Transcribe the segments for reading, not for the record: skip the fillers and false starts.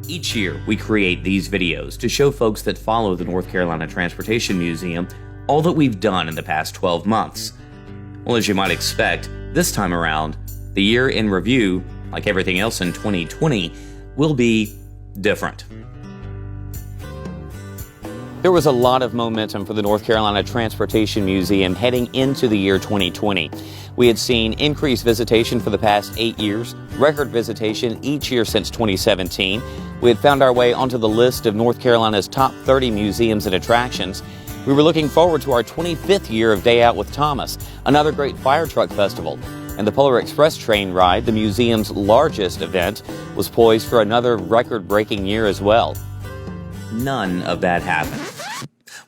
Each year, we create these videos to show folks that follow the North Carolina Transportation Museum all that we've done in the past 12 months. Well, as you might expect, this time around, the year in review, like everything else in 2020, will be different. There was a lot of momentum for the North Carolina Transportation Museum heading into the year 2020. We had seen increased visitation for the past 8 years, record visitation each year since 2017. We had found our way onto the list of North Carolina's top 30 museums and attractions. We were looking forward to our 25th year of Day Out with Thomas, another great fire truck festival. And the Polar Express train ride, the museum's largest event, was poised for another record-breaking year as well. None of that happened.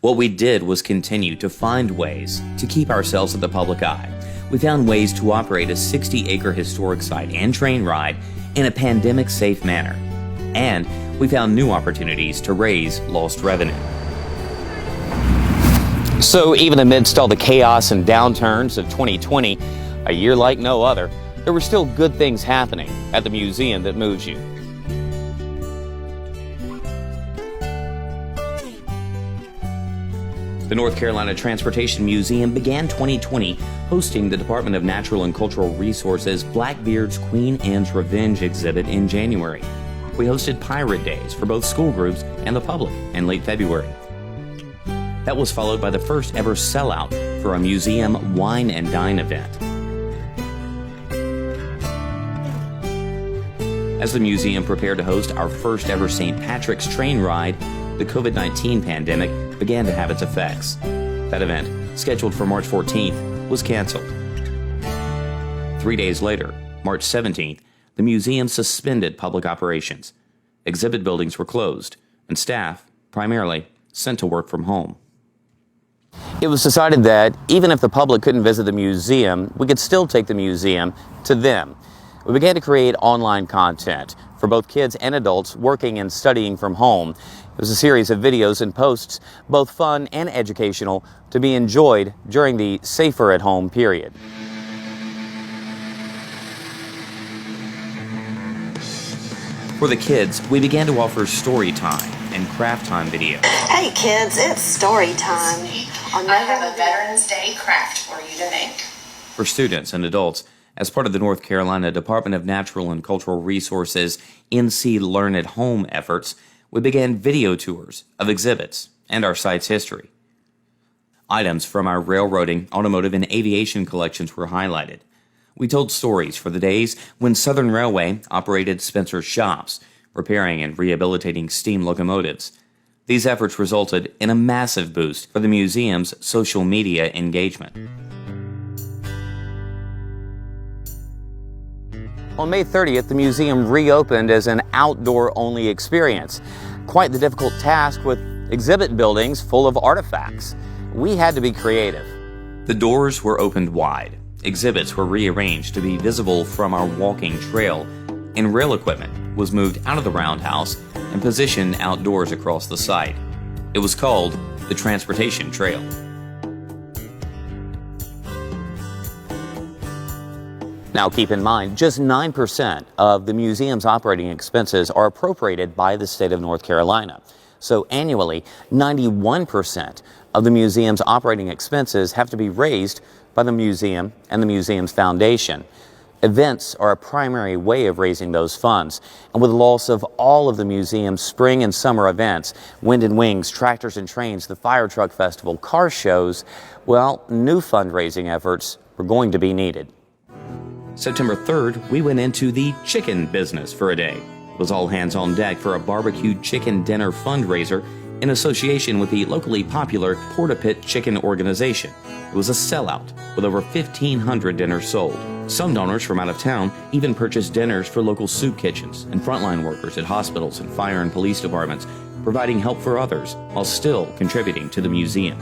What we did was continue to find ways to keep ourselves at the public eye. We found ways to operate a 60-acre historic site and train ride in a pandemic-safe manner. And we found new opportunities to raise lost revenue. So even amidst all the chaos and downturns of 2020, a year like no other, there were still good things happening at the museum that moves you. The North Carolina Transportation Museum began 2020 hosting the Department of Natural and Cultural Resources Blackbeard's Queen Anne's Revenge exhibit in January. We hosted Pirate Days for both school groups and the public in late February. That was followed by the first ever sellout for a museum wine and dine event. As the museum prepared to host our first ever St. Patrick's train ride, the COVID-19 pandemic began to have its effects. That event, scheduled for March 14th, was canceled. 3 days later, March 17th, the museum suspended public operations. Exhibit buildings were closed, and staff, primarily, sent to work from home. It was decided that even if the public couldn't visit the museum, we could still take the museum to them. We began to create online content for both kids and adults working and studying from home. It was a series of videos and posts, both fun and educational, to be enjoyed during the safer at home period. For the kids, we began to offer story time and craft time videos. Hey kids, it's story time. I have a Veterans Day craft for you to make. For students and adults, as part of the North Carolina Department of Natural and Cultural Resources NC Learn at Home efforts, we began video tours of exhibits and our site's history. Items from our railroading, automotive, and aviation collections were highlighted. We told stories for the days when Southern Railway operated Spencer's shops, repairing and rehabilitating steam locomotives. These efforts resulted in a massive boost for the museum's social media engagement. On May 30th, the museum reopened as an outdoor-only experience. Quite the difficult task with exhibit buildings full of artifacts. We had to be creative. The doors were opened wide. Exhibits were rearranged to be visible from our walking trail, and rail equipment was moved out of the roundhouse and positioned outdoors across the site. It was called the Transportation Trail. Now keep in mind, just 9% of the museum's operating expenses are appropriated by the state of North Carolina. So annually, 91% of the museum's operating expenses have to be raised by the museum and the museum's foundation. Events are a primary way of raising those funds. And with the loss of all of the museum's spring and summer events, Wind and Wings, Tractors and Trains, the Fire Truck Festival, car shows, well, new fundraising efforts were going to be needed. September 3rd, we went into the chicken business for a day. It was all hands on deck for a barbecued chicken dinner fundraiser in association with the locally popular Porta-Pit Chicken organization. It was a sellout with over 1,500 dinners sold. Some donors from out of town even purchased dinners for local soup kitchens and frontline workers at hospitals and fire and police departments, providing help for others while still contributing to the museum.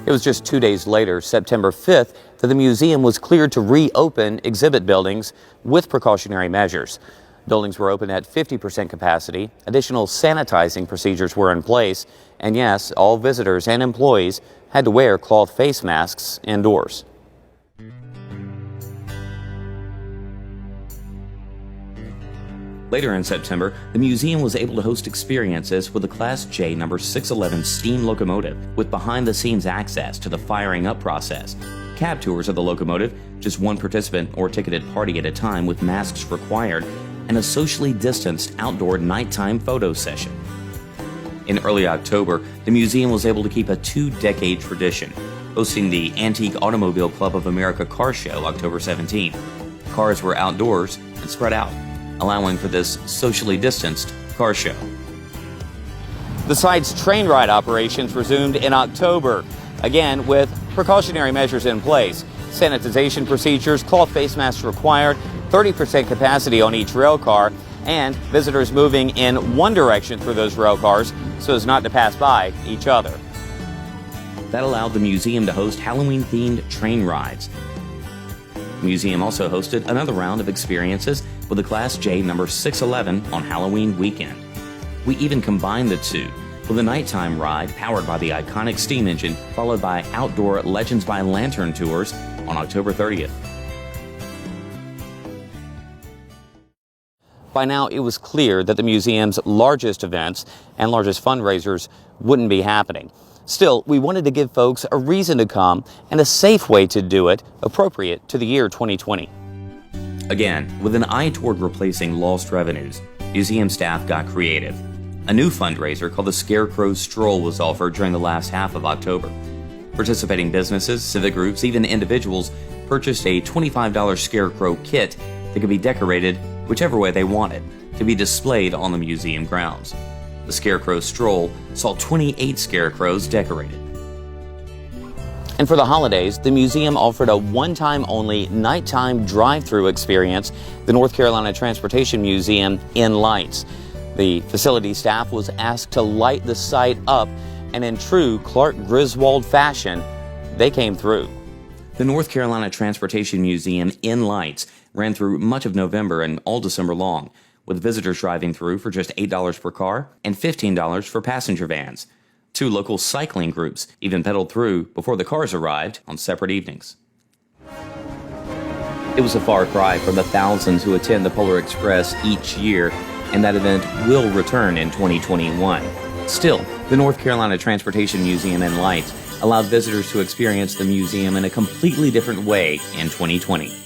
It was just 2 days later, September 5th, that the museum was cleared to reopen exhibit buildings with precautionary measures. Buildings were open at 50% capacity, additional sanitizing procedures were in place, and yes, all visitors and employees had to wear cloth face masks indoors. Later in September, the museum was able to host experiences with the Class J number 611 steam locomotive with behind-the-scenes access to the firing up process, cab tours of the locomotive, just one participant or ticketed party at a time with masks required, and a socially distanced outdoor nighttime photo session. In early October, the museum was able to keep a 2-decade tradition, hosting the Antique Automobile Club of America Car Show October 17th. Cars were outdoors and spread out, allowing for this socially distanced car show. The site's train ride operations resumed in October, again with precautionary measures in place. Sanitization procedures, cloth face masks required, 30% capacity on each rail car, and visitors moving in one direction through those rail cars so as not to pass by each other. That allowed the museum to host Halloween-themed train rides. The museum also hosted another round of experiences with the Class J number 611 on Halloween weekend. We even combined the two with a nighttime ride powered by the iconic steam engine, followed by outdoor Legends by Lantern tours on October 30th. By now, it was clear that the museum's largest events and largest fundraisers wouldn't be happening. Still, we wanted to give folks a reason to come and a safe way to do it, appropriate to the year 2020. Again, with an eye toward replacing lost revenues, museum staff got creative. A new fundraiser called the Scarecrow Stroll was offered during the last half of October. Participating businesses, civic groups, even individuals purchased a $25 Scarecrow kit that could be decorated whichever way they wanted, to be displayed on the museum grounds. The Scarecrow Stroll saw 28 scarecrows decorated. And for the holidays, the museum offered a one-time only nighttime drive-through experience, the North Carolina Transportation Museum in Lights. The facility staff was asked to light the site up, and in true Clark Griswold fashion, they came through. The North Carolina Transportation Museum in Lights ran through much of November and all December long, with visitors driving through for just $8 per car and $15 for passenger vans. 2 local cycling groups even pedaled through before the cars arrived on separate evenings. It was a far cry from the thousands who attend the Polar Express each year, and that event will return in 2021. Still, the North Carolina Transportation Museum in Lights allowed visitors to experience the museum in a completely different way in 2020.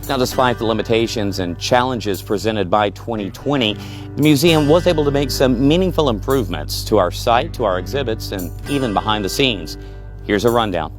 Now, despite the limitations and challenges presented by 2020, the museum was able to make some meaningful improvements to our site, to our exhibits, and even behind the scenes. Here's a rundown.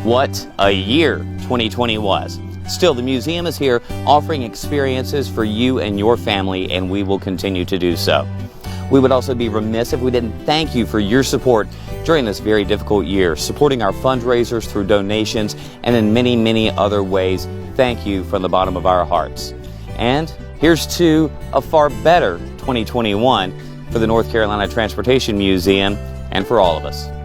What a year 2020 was. Still, the museum is here offering experiences for you and your family, and we will continue to do so. We would also be remiss if we didn't thank you for your support during this very difficult year, supporting our fundraisers through donations and in many, many other ways. Thank you from the bottom of our hearts. And here's to a far better 2021 for the North Carolina Transportation Museum and for all of us.